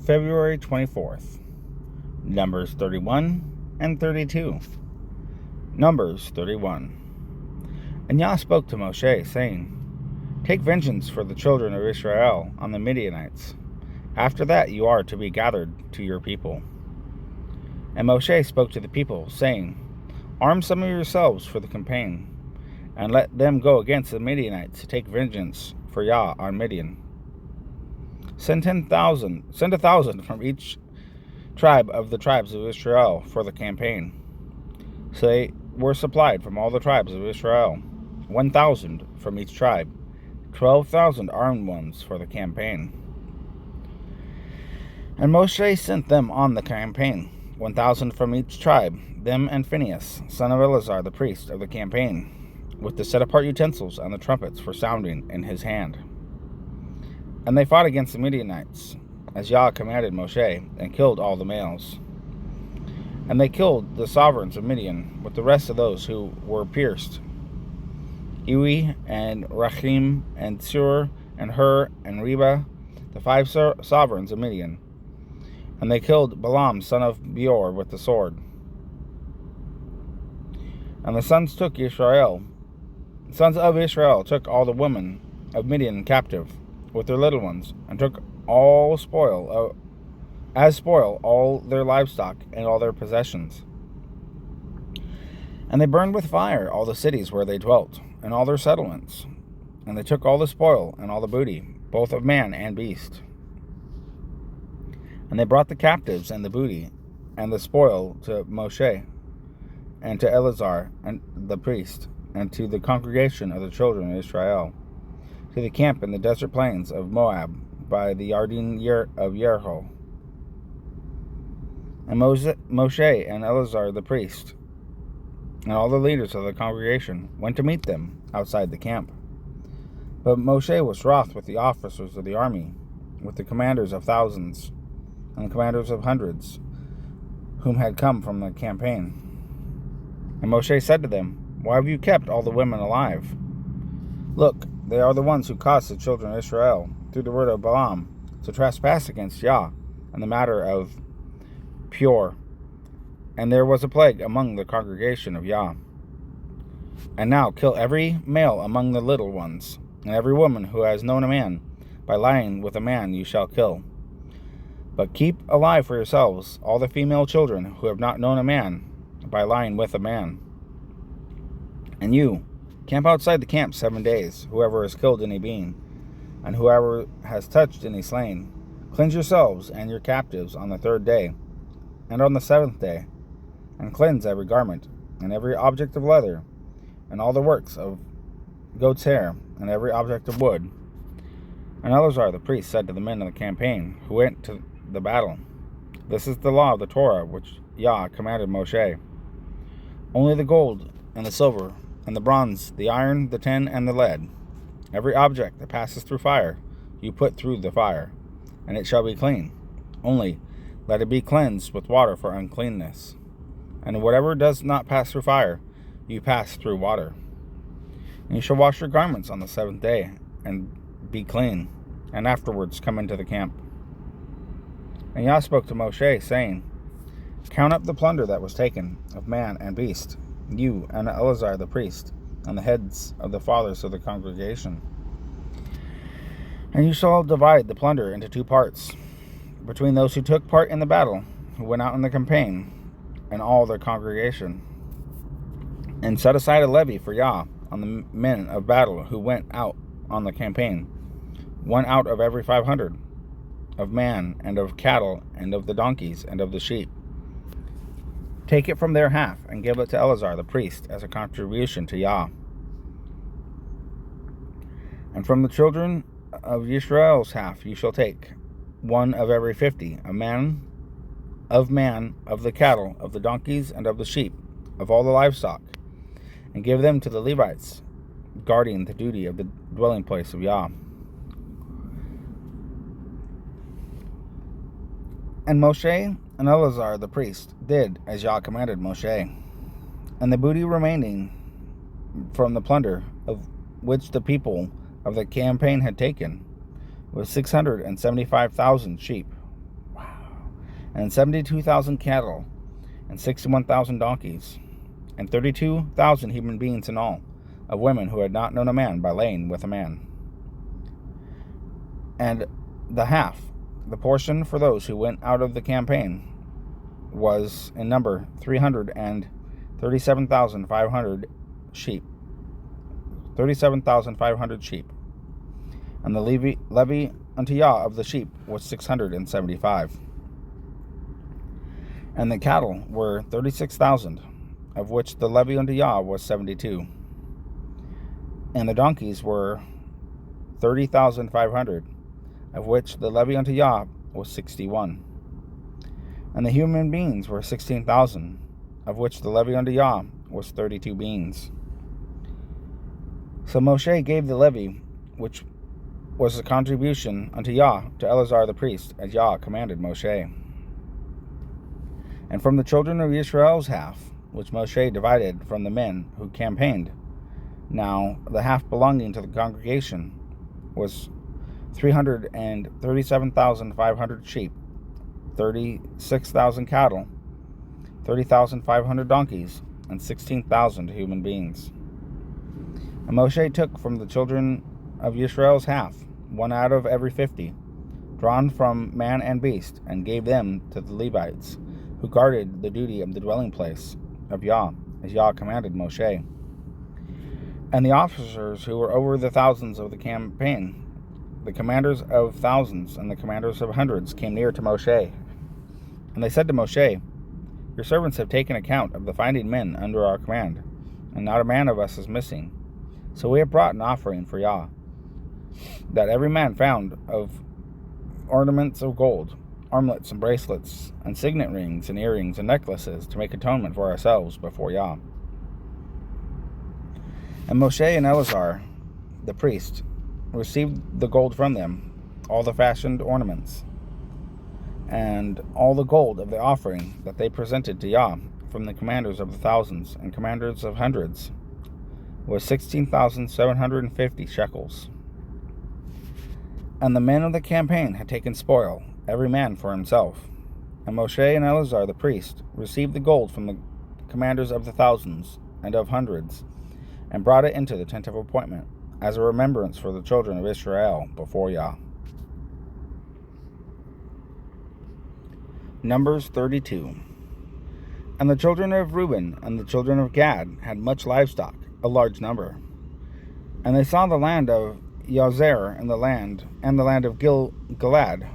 February 24th, Numbers 31 and 32. Numbers 31. And Yah spoke to Moshe, saying, Take vengeance for the children of Israel on the Midianites. After that you are to be gathered to your people. And Moshe spoke to the people, saying, Arm some of yourselves for the campaign, and let them go against the Midianites to take vengeance for Yah on Midian. Send 1,000 from each tribe of the tribes of Israel for the campaign. So they were supplied from all the tribes of Israel, 1,000 from each tribe, 12,000 armed ones for the campaign. And Moshe sent them on the campaign, 1,000 from each tribe, them and Phinehas, son of Eleazar the priest of the campaign, with the set-apart utensils and the trumpets for sounding in his hand. And they fought against the Midianites, as Yah commanded Moshe, and killed all the males. And they killed the sovereigns of Midian, with the rest of those who were pierced, Ewi and Rachim and Sur and Hur and Reba, the 5 sovereigns of Midian. And they killed Balaam son of Beor with the sword. And the sons of Israel took all the women of Midian captive, with their little ones, and took all spoil all their livestock and all their possessions. And they burned with fire all the cities where they dwelt, and all their settlements. And they took all the spoil and all the booty, both of man and beast. And they brought the captives and the booty and the spoil to Moshe, and to Eleazar and the priest, and to the congregation of the children of Israel, to the camp in the desert plains of Moab, by the Yarden of Jericho. And Moshe and Eleazar the priest, and all the leaders of the congregation, went to meet them outside the camp. But Moshe was wroth with the officers of the army, with the commanders of thousands, and the commanders of hundreds, whom had come from the campaign. And Moshe said to them, Why have you kept all the women alive? Look, they are the ones who caused the children of Israel, through the word of Balaam, to trespass against Yah in the matter of Peor. And there was a plague among the congregation of Yah. And now kill every male among the little ones, and every woman who has known a man, by lying with a man you shall kill. But keep alive for yourselves all the female children who have not known a man, by lying with a man. And you, camp outside the camp 7 days, whoever has killed any being, and whoever has touched any slain. Cleanse yourselves and your captives on the 3rd day, and on the 7th day, and cleanse every garment, and every object of leather, and all the works of goat's hair, and every object of wood. And Eleazar the priest said to the men of the campaign, who went to the battle, This is the law of the Torah which Yah commanded Moshe. Only the gold and the silver, and the bronze, the iron, the tin, and the lead, every object that passes through fire, you put through the fire, and it shall be clean. Only let it be cleansed with water for uncleanness. And whatever does not pass through fire, you pass through water. And you shall wash your garments on the 7th day, and be clean, and afterwards come into the camp. And Yah spoke to Moshe, saying, Count up the plunder that was taken of man and beast, you and Eleazar the priest, and the heads of the fathers of the congregation. And you shall divide the plunder into 2 parts, between those who took part in the battle, who went out in the campaign, and all their congregation. And set aside a levy for Yah on the men of battle who went out on the campaign, 1 out of every 500, of man, and of cattle, and of the donkeys, and of the sheep. Take it from their half, and give it to Eleazar the priest as a contribution to Yah. And from the children of Israel's half you shall take 1 of every 50, of the cattle, of the donkeys, and of the sheep, of all the livestock, and give them to the Levites, guarding the duty of the dwelling place of Yah. And Moshe and Eleazar the priest did as Yah commanded Moshe. And the booty remaining from the plunder of which the people of the campaign had taken was 675,000 sheep, and 72,000 cattle, and 61,000 donkeys, and 32,000 human beings in all, of women who had not known a man by laying with a man. And the half, the portion for those who went out of the campaign, was in number 337,500 sheep. 37,500 sheep. And the levy unto Yah of the sheep was 675. And the cattle were 36,000, of which the levy unto Yah was 72. And the donkeys were 30,500, of which the levy unto Yah was 61. And the human beings were 16,000, of which the levy unto Yah was 32 beings. So Moshe gave the levy, which was the contribution unto Yah, to Eleazar the priest, as Yah commanded Moshe. And from the children of Israel's half, which Moshe divided from the men who campaigned, now the half belonging to the congregation was 337,500 sheep, 36,000 cattle, 30,500 donkeys, and 16,000 human beings. And Moshe took from the children of Israel's half, one out of every 50, drawn from man and beast, and gave them to the Levites, who guarded the duty of the dwelling place of Yah, as Yah commanded Moshe. And the officers who were over the thousands of the campaign, the commanders of thousands and the commanders of hundreds, came near to Moshe. And they said to Moshe, Your servants have taken account of the finding men under our command, and not a man of us is missing. So we have brought an offering for Yah, that every man found of ornaments of gold, armlets and bracelets, and signet rings and earrings and necklaces, to make atonement for ourselves before Yah. And Moshe and Eleazar, the priest, received the gold from them, all the fashioned ornaments, and all the gold of the offering that they presented to Yah from the commanders of the thousands and commanders of hundreds, was 16,750 shekels. And the men of the campaign had taken spoil, every man for himself. And Moshe and Eleazar the priest received the gold from the commanders of the thousands and of hundreds, and brought it into the tent of appointment, as a remembrance for the children of Israel before Yah. Numbers 32. And the children of Reuben and the children of Gad had much livestock, a large number. And they saw the land of Yazer and the land of Gilad,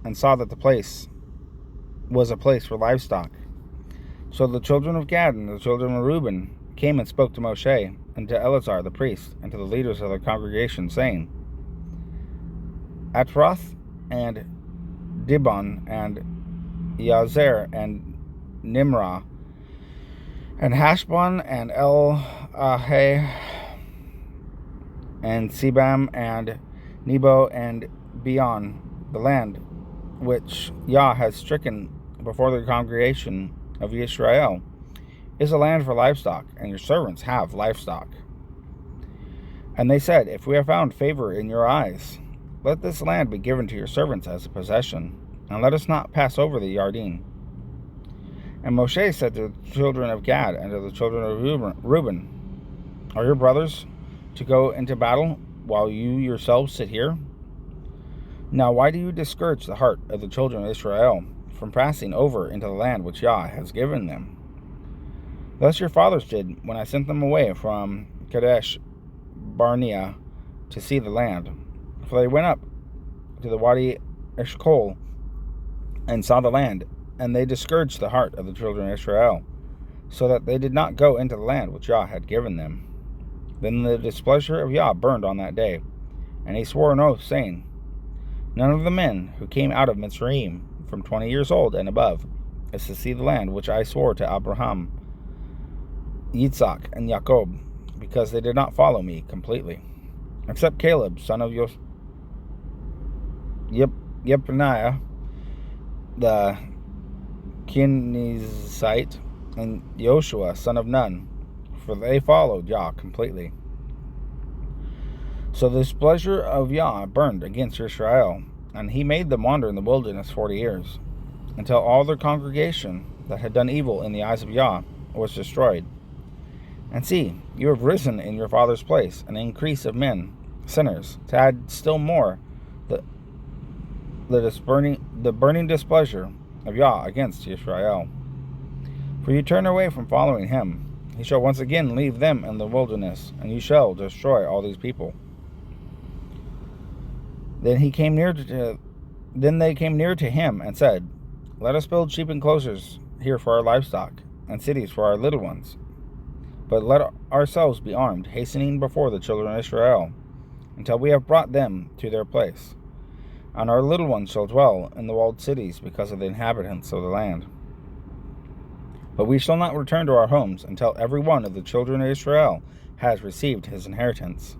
and saw that the place was a place for livestock. So the children of Gad and the children of Reuben came and spoke to Moshe and to Eleazar the priest and to the leaders of the congregation, saying, Atroth and Dibon and Yazer and Nimrah and Hashbon and El-Aheh and Sebam and Nebo and Beon, the land which Yah has stricken before the congregation of Israel, is a land for livestock, and your servants have livestock. And they said, If we have found favor in your eyes, let this land be given to your servants as a possession, and let us not pass over the Yarden. And Moshe said to the children of Gad and to the children of Reuben, Are your brothers to go into battle while you yourselves sit here? Now why do you discourage the heart of the children of Israel from passing over into the land which Yah has given them? Thus your fathers did when I sent them away from Kadesh Barnea to see the land. For they went up to the Wadi Eshcol and saw the land, and they discouraged the heart of the children of Israel, so that they did not go into the land which Yah had given them. Then the displeasure of Yah burned on that day, and he swore an oath, saying, None of the men who came out of Mitzrayim from 20 years old and above is to see the land which I swore to Abraham, Yitzhak, and Jacob, because they did not follow me completely, except Caleb, son of Yephaniah, the Kenizzite, and Joshua, son of Nun, for they followed Yah completely. So the displeasure of Yah burned against Israel, and he made them wander in the wilderness 40 years. until all the congregation that had done evil in the eyes of Yah was destroyed. And see, you have risen in your father's place an increase of men, sinners, to add still more the burning displeasure of Yah against Israel. For you turn away from following him, he shall once again leave them in the wilderness, and you shall destroy all these people. Then they came near to him and said, Let us build sheep enclosures here for our livestock, and cities for our little ones. But let ourselves be armed, hastening before the children of Israel, until we have brought them to their place. And our little ones shall dwell in the walled cities because of the inhabitants of the land. But we shall not return to our homes until every one of the children of Israel has received his inheritance.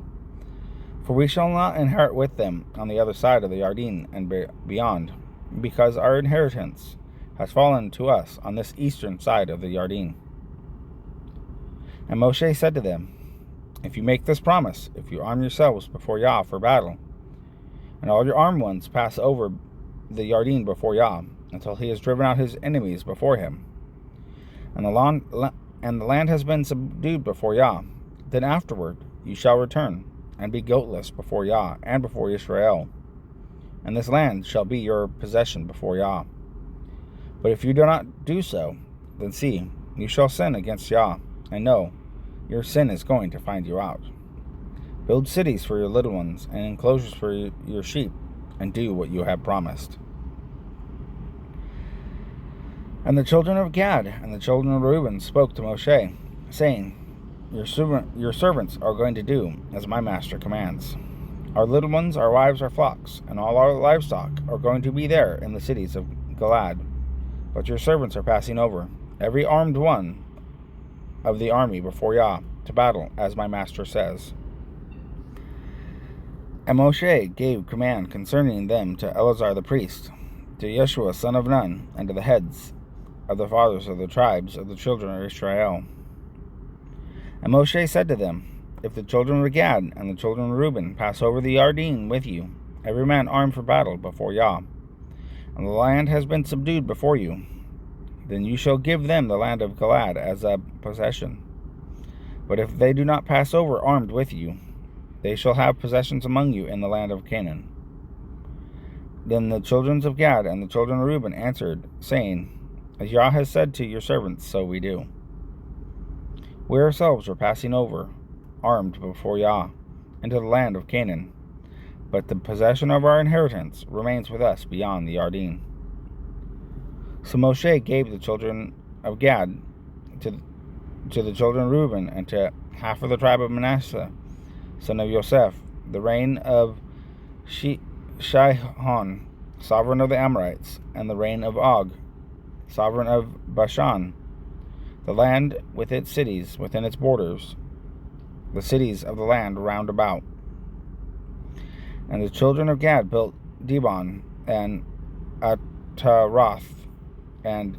For we shall not inherit with them on the other side of the Yarden and beyond, because our inheritance has fallen to us on this eastern side of the Yarden. And Moshe said to them, If you make this promise, if you arm yourselves before Yah for battle, and all your armed ones pass over the Yarden before Yah, until he has driven out his enemies before him, and the land has been subdued before Yah, then afterward you shall return, and be guiltless before Yah and before Israel, and this land shall be your possession before Yah. But if you do not do so, then see, you shall sin against Yah, and know, your sin is going to find you out. Build cities for your little ones, and enclosures for your sheep, and do what you have promised. And the children of Gad and the children of Reuben spoke to Moshe, saying, Your servants are going to do as my master commands. Our little ones, our wives, our flocks, and all our livestock are going to be there in the cities of Gilead. But your servants are passing over, every armed one of the army before Yah, to battle, as my master says. And Moshe gave command concerning them to Eleazar the priest, to Yeshua son of Nun, and to the heads of the fathers of the tribes of the children of Israel. And Moshe said to them, If the children of Gad and the children of Reuben pass over the Yarden with you, every man armed for battle before Yah, and the land has been subdued before you, then you shall give them the land of Gilead as a possession. But if they do not pass over armed with you, they shall have possessions among you in the land of Canaan. Then the children of Gad and the children of Reuben answered, saying, As Yah has said to your servants, so we do. We ourselves are passing over, armed before Yah, into the land of Canaan, but the possession of our inheritance remains with us beyond the Yarden. So Moshe gave the children of Gad to the children of Reuben, and to half of the tribe of Manasseh, son of Yosef, the reign of Shihon, sovereign of the Amorites, and the reign of Og, sovereign of Bashan, the land with its cities within its borders, the cities of the land round about. And the children of Gad built Dibon, and Ataroth, and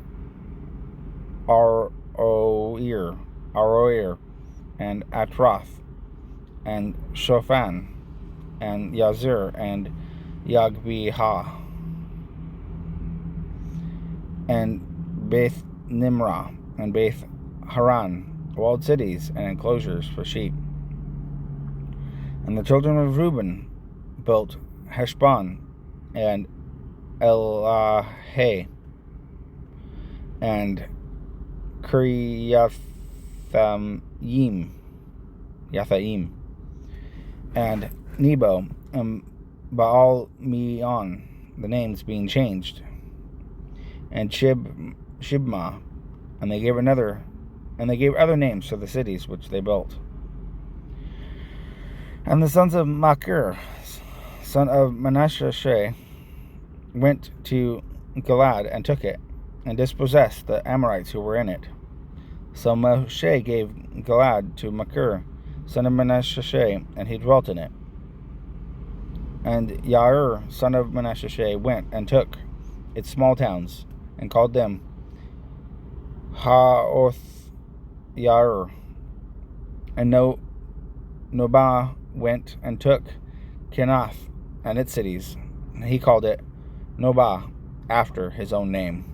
Aroer, and Atroth, and Shophan, and Yazir, and Yagbihah, and Beth Nimrah, and Beth Haran, walled cities and enclosures for sheep. And the children of Reuben built Heshbon, and Elaheh, and Yatha'im, and Nebo, and Baal Meon, the names being changed, and Shibma, and they gave other names to the cities which they built. And the sons of Machir, son of Manasseh, went to Gilead and took it, and dispossessed the Amorites who were in it. So Moshe gave Gilead to Machir, son of Manasseh, and he dwelt in it. And Yair, son of Manasseh, went and took its small towns, and called them Haoth Yair. And Nobah went and took Kenath and its cities, and he called it Nobah. after his own name.